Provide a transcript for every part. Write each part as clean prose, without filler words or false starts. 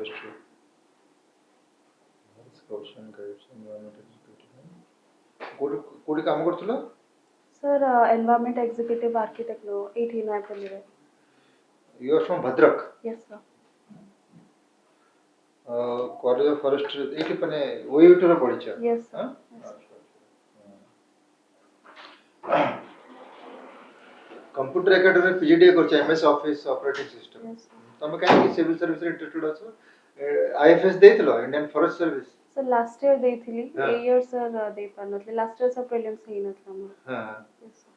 forestry. Scouts and guides, environment executive. कोडी काम करतुला? Sir, environment executive architect no 18 April. You are from Bhadrak. Yes, sir. College of Forestry. एठी पने OUT रे पढिछ. Yes, sir. हाँ? Yes, sir. Computer academy PGD करछ MS office operating system. Yes, sir. तमे काहे सिविल सर्विस रे interested अछो? आईएफएस देइतलो Indian forest service. Sir, last year ଦେଇଥିଲି हाँ. ए year sir ଦେଇ ପାରୁନଥିଲି last year sir prelims ହେଇନଥିଲା ମୋର. हां. Yes, sir.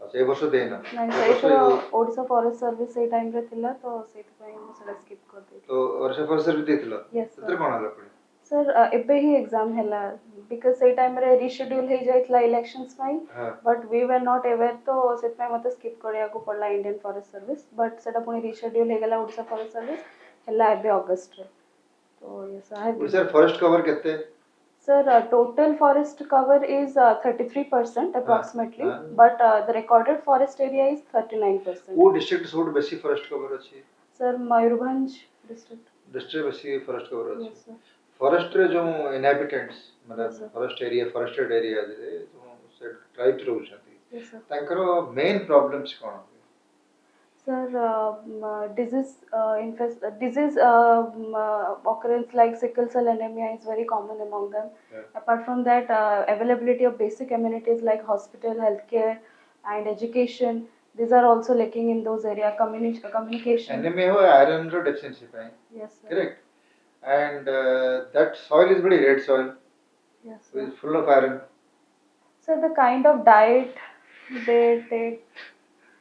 अच्छा ए वर्ष देना. ନାଇଁ ସେଇଥର ଓଡ଼ିଶା ଫରେଷ୍ଟ ସର୍ଭିସ ସେଇ ଟାଇମ୍ ରେ ଥିଲା ତ ସେଇଥିପାଇଁ ମୁଁ ସେଟା ସ୍କିପ୍ କରିଦେଇଥିଲି. तो वर्ष फॉरेस्ट सर्विस देइतलो. Yes, sir. ସେଥିରେ कोन हला पडी? सर ଏବେ ହିଁ एग्जाम ହେଲା बिकॉज ସେଇ ଟାଇମ୍ ରେ ରିଶେड्यूल ହେଇ ଯାଇଥିଲା इलेक्शंस ପାଇଁ हां. But we were not aware तो ସେଥିପାଇଁ ମତେ ସ୍କିପ୍ କରିବାକୁ ପଡିଲା इंडियन फॉरेस्ट सर्विस बट ସେଟା ପୁଣି ରିଶେड्यूल ହେଇଗଲା ଓଡ଼ିଶା फॉरेस्ट सर्विस ହେଲା ଏବେ ଅଗଷ୍ଟ ରେ तो yes I have sir forest cover केते? Sir total forest cover is 33% approximately हाँ. but the recorded forest area is 39%. वो डिस्ट्रिक्ट सोड बेसी फॉरेस्ट कवर अछि. Sir Mayurbhanj district. डिस्ट्रिक्ट बेसी फॉरेस्ट कवर अछि. Yes sir. फॉरेस्ट रे जो इनहैबिटेंट्स मतलब Yes, sir. Forest area forested area जे जो से ट्राइब्स रहउछथि. Yes sir. तांकर मेन प्रॉब्लम्स कोन? Sir, disease occurrence like sickle cell anemia is very common among them. Yeah. Apart from that, availability of basic amenities like hospital, healthcare, and education, these are also lacking in those area. Communication. Anemia ho iron ro deficiency pai. Yes, sir. Correct. And that soil is very red soil. Yes, So sir. it's full of iron. So the kind of diet they take.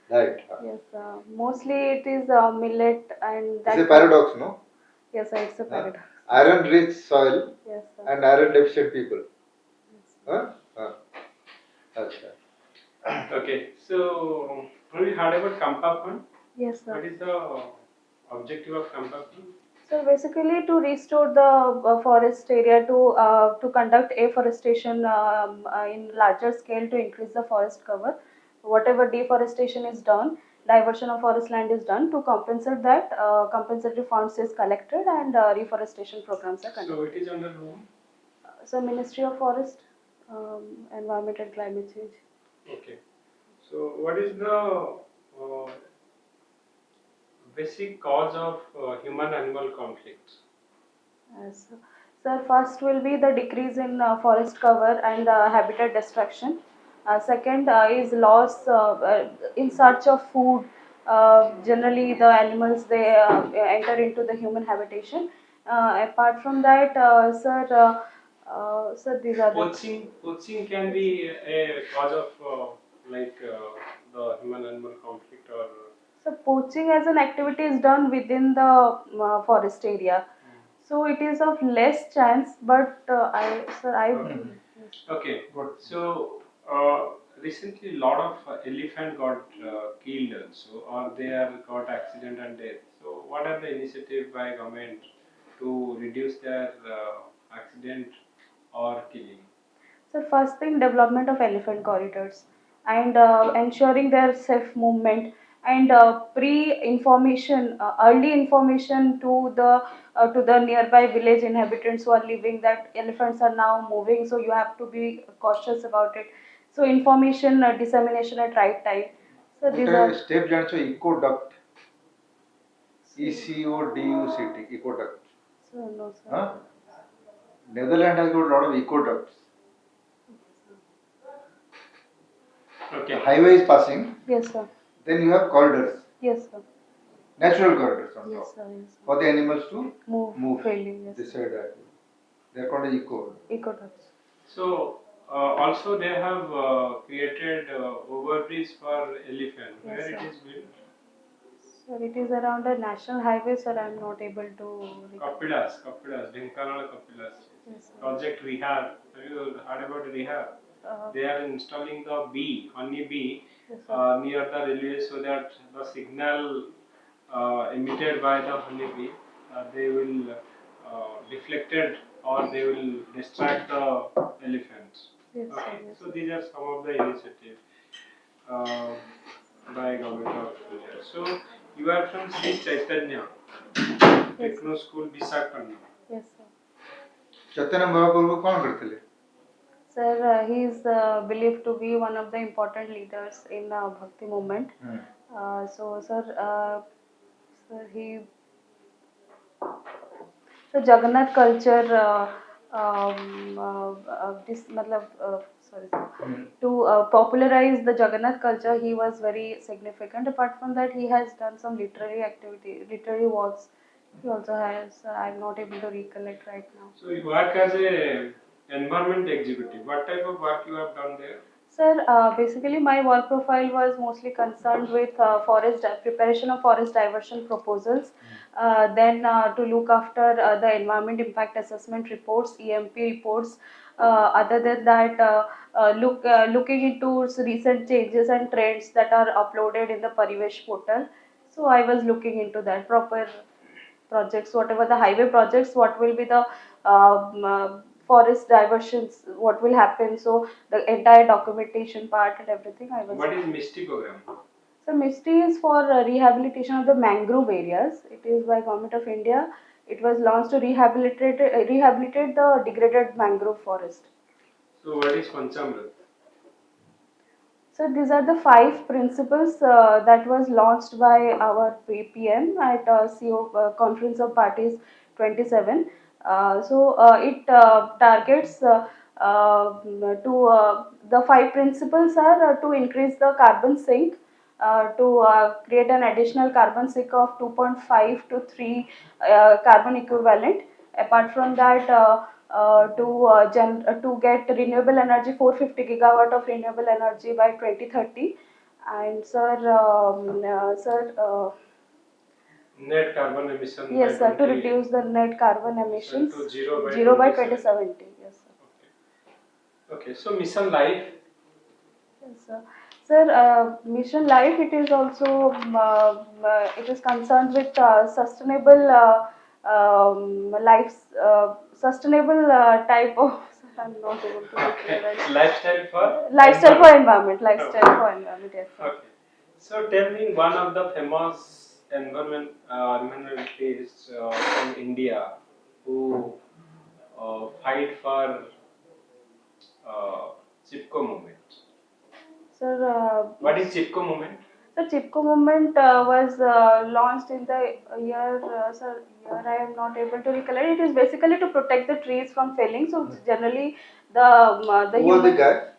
Right. Yes, mostly it is millet and that. It's a paradox, no? Yes, sir, it's a paradox. Iron rich soil Yes, sir. and iron deficient people. Yes, sir. Acha. Okay, so have you heard about Kampa Fund? Yes, sir. What is the objective of Kampa Fund? So basically, to restore the forest area to conduct afforestation in larger scale to increase the forest cover. Whatever deforestation is done, diversion of forest land is done to compensate that. Compensatory funds is collected and reforestation programs are conducted. So it is under whom? So Ministry of Forest, Environment and Climate Change. Okay. So what is the basic cause of human-animal conflicts? Yes, sir. Sir, first will be the decrease in forest cover and habitat destruction. Second is loss in search of food. Generally, the animals they enter into the human habitation. Apart from that, sir, these are Poaching can be a cause of the human-animal conflict or. So poaching as an activity is done within the forest area. So it is of less chance, but Okay, good. So recently, a lot of elephant got killed also, or they are got accident and death. So what are the initiative by government to reduce their accident or killing? So first thing, development of elephant corridors and ensuring their safe movement and pre-information, early information to the nearby village inhabitants who are living that elephants are now moving. So you have to be cautious about it. So information dissemination at right time. So these are step jancho ecoduct. ECODUCT ecoduct. So no sir. Huh? Netherlands has got a lot of ecoducts. Okay. The highway is passing. Yes sir. Then you have corridors. Yes sir. Natural corridors on Yes top. sir. Yes, sir. For the animals to Move freely. Yes. this side. They are called eco. Ecoducts. So also they have created overbridge for elephant. Yes, Where sir. it is built? Sir, it is around a national highway, sir. I am not able to. Kapilas, Dhenkanal Kapilas. Yes, sir. Project Rehab. Have you heard about Rehab? They are installing the bee, honey bee, Yes, sir. near the railway so that the signal emitted by the honey bee, they will deflected or they will distract the elephants. Yes, sir. Okay, Yes, so these are some of the initiatives by government of India. So you are from Sri Chaitanya. Techno School, Visakhapatnam. Yes, sir. Chaitanya Mahaprabhu କ'ଣ କରିଥିଲେ? Sir, he is believed to be one of the important leaders in Bhakti movement. Sir, so Jagannath culture, this, sorry, to popularize the Jagannath culture, he was very significant. Apart from that, he has done some literary activity, literary works. He also has, I'm not able to recollect right now. So you work as a environment executive. What type of work you have done there? Sir, basically my work profile was mostly concerned with preparation of forest diversion proposals, then to look after the environment impact assessment reports, EMP reports. Other than that, looking into recent changes and trends that are uploaded in the Parivesh portal. So I was looking into that proper projects, whatever the highway projects, what will be the forest diversions, what will happen. So the entire documentation part and everything I was. What is MISTI program? So MISTI is for rehabilitation of the mangrove areas. It is by Government of India. It was launched to rehabilitate the degraded mangrove forest. So what is Panchamrit? So these are the 5 principles that was launched by our PM at CO Conference of Parties 27. It targets the 5 principles are to increase the carbon sink, to create an additional carbon sink of 2.5 to 3 carbon equivalent. Apart from that, to get renewable energy 450 gigawatt of renewable energy by 2030. And Net carbon emission. yes by sir, to 20 reduce the net carbon emissions to zero by by 2070. Yes sir. Okay. So Mission Life. Yes, sir. Sir, Mission Life, it is also it is concerned with sustainable sustainable type of. I'm not able to Okay. recall. Lifestyle for Lifestyle for environment. Lifestyle for environment. Yes, sir. Okay. So tell me one of the famous environmentalists from India who fight for Chipko movement. Sir, What is Chipko movement? the Chipko movement was launched in the year, I am not able to recollect. It is basically to protect the trees from felling. So generally, the Who was the guy?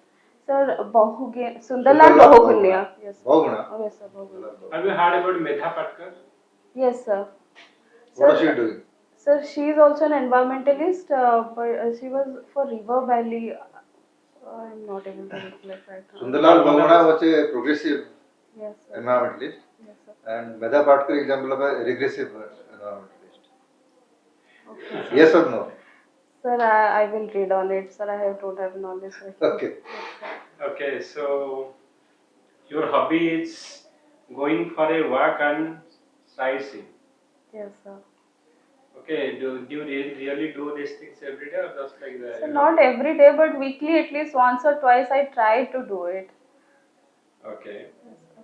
Sir, Sundarlal Bahugunya. Yes. Bahuguna. Oh, yes, sir. Bahugunya. Have you heard about Medha Patkar? Yes, sir. What is Sir, she doing? Sir, she is also an environmentalist, but she was for River Valley. I am not able to recollect right now. Sundarlal Bahuguna was a progressive Yes, sir. environmentalist, Yes, sir. and Medha Patkar example of a regressive environmentalist. Okay. Yes or no? Sir, I will read on it. Sir, don't have knowledge. Right now. Okay. Yes, sir. Okay, so your hobby is going for a walk and sightseeing. Yes, sir. Okay, do you really do these things every day or just like that? So not every day, but weekly, at least once or twice, I try to do it. Okay. Yes, sir.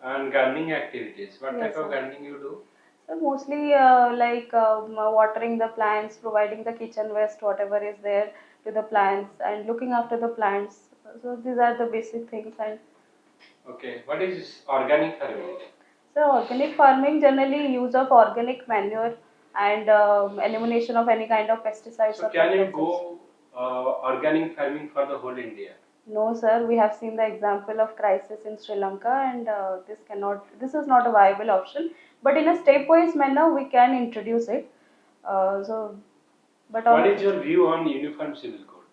And gardening activities. What Yes, type of sir. gardening you do? So mostly watering the plants, providing the kitchen waste, whatever is there to the plants, and looking after the plants. So these are the basic things. And Okay, what is organic farming? so organic farming, generally use of organic manure and elimination of any kind of pesticides. So or can you pesticides. go organic farming for the whole India? No, sir. We have seen the example of crisis in Sri Lanka, and this is not a viable option. But in a stepwise manner, we can introduce it. But What is your view on Uniform Civil Code?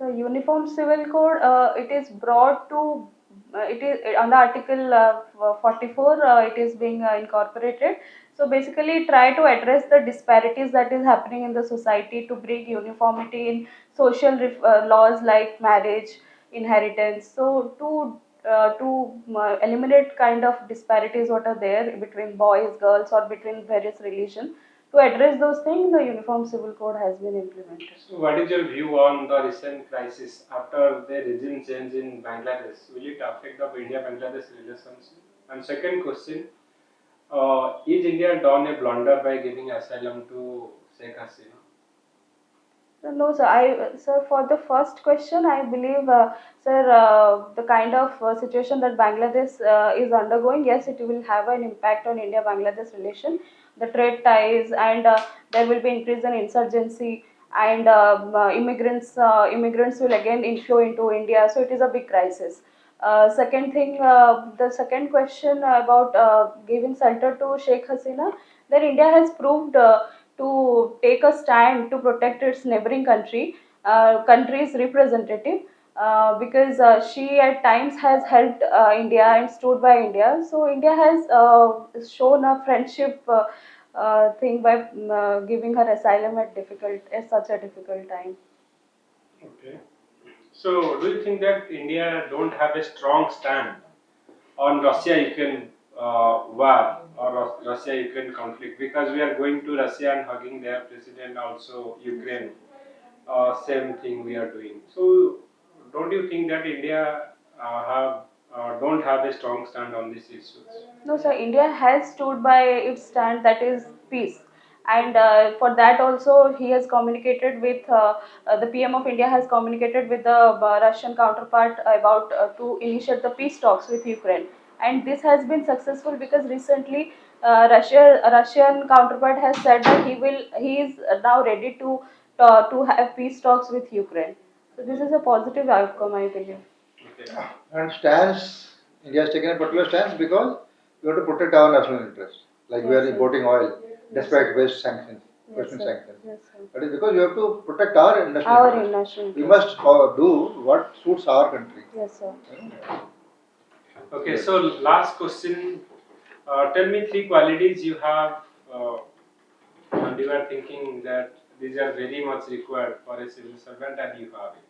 so Uniform Civil Code, it is brought to, it is under Article 44. It is being incorporated. So basically, try to address the disparities that is happening in the society to bring uniformity in social laws like marriage, inheritance. So to eliminate kind of disparities what are there between boys, girls, or between various religions. To address those things, the Uniform Civil Code has been implemented. So what is your view on the recent crisis after the regime change in Bangladesh? Will it affect the India-Bangladesh relations? And second question, is India done a blunder by giving asylum to Sheikh Hasina? No, sir. Sir, for the first question, I believe, sir, the kind of situation that Bangladesh is undergoing, yes, it will have an impact on India-Bangladesh relation, the trade ties, and there will be increase in insurgency, and immigrants will again inflow into India. So it is a big crisis. Second thing, the second question about giving shelter to Sheikh Hasina, then India has proved. To take a stand to protect its neighboring country's representative, because she at times has helped India and stood by India. So India has shown a friendship thing by giving her asylum at such a difficult time. Okay. So, do you think that India don't have a strong stand on Russia-Ukraine war or Russia-Ukraine conflict? Because we are going to Russia and hugging their president, also Ukraine, same thing we are doing. So, don't you think that India don't have a strong stand on these issues? No, sir. India has stood by its stand, that is peace, and for that also he has communicated with the PM of India has communicated with the Russian counterpart about to initiate the peace talks with Ukraine, and this has been successful because recently Russian counterpart has said that he is now ready to have peace talks with Ukraine. So this is a positive outcome, I believe. Okay. And stance, India has taken a particular stance because we have to protect our national interest. Like we Yes, are sir. importing oil despite West sanctions, Yes, Western sir. sanctions. Yes, sir. That is because you have to protect our national Our interest. national We interest. must do what suits our country. Yes, sir. Okay. So, last question. Tell me three qualities you have, and you are thinking that these are very much required for a civil servant, and you have it.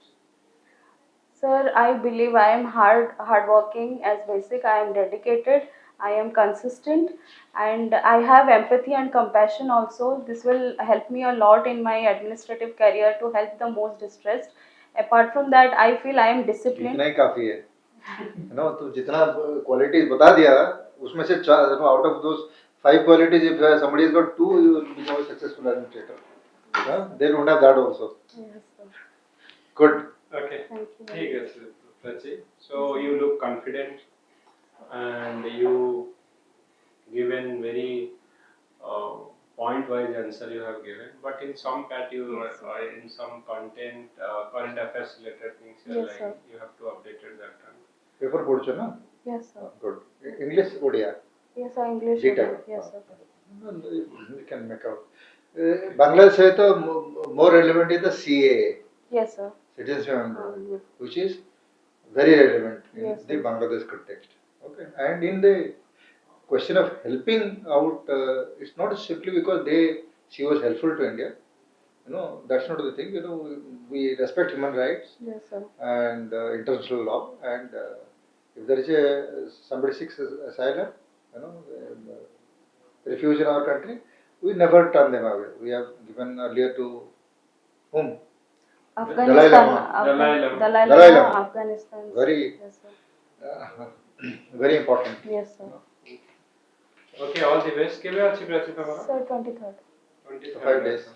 Sir, I believe I am hardworking as basic. I am dedicated. I am consistent, and I have empathy and compassion also. This will help me a lot in my administrative career to help the most distressed. Apart from that, I feel I am इतना disciplined. ही काफी है no तो जितना qualities बता दिया उसमें से out of those 5 qualities if somebody has got 2 you will become a successful administrator they don't have that also Yes, sir. good Okay. Thank you. ठीक है sir, Prachi. So you look confident and you given very point-wise answer you have given, but in some part you or in some content, current affairs related things you are Yes, sir. you have to update it that time. paper पढ़छो ना Yes, sir. good English Odia Yes, sir. English. Detail. Yes, sir. you can make out Bangladesh है तो more relevant is the CAA Yes, sir. citizenship amendment Yes. which is very relevant in Yes, the sir. Bangladesh context. Okay, and in the question of helping out, it's not simply because she was helpful to India. You know, that's not the thing. You know, we respect human rights Yes, sir. and international law, and if there is somebody seeks asylum, you know, refuge in our country, we never turn them away. We have given earlier to whom? Afghanistan. Lama. Dalai Lama. Dalai Dalai Lama. Lama. Afghanistan. Very Yes, sir. very important. Yes, sir. Okay, all the best. केवे अच्छी प्राची तुम्हारा? Sir, 23rd. 23rd. 5 days.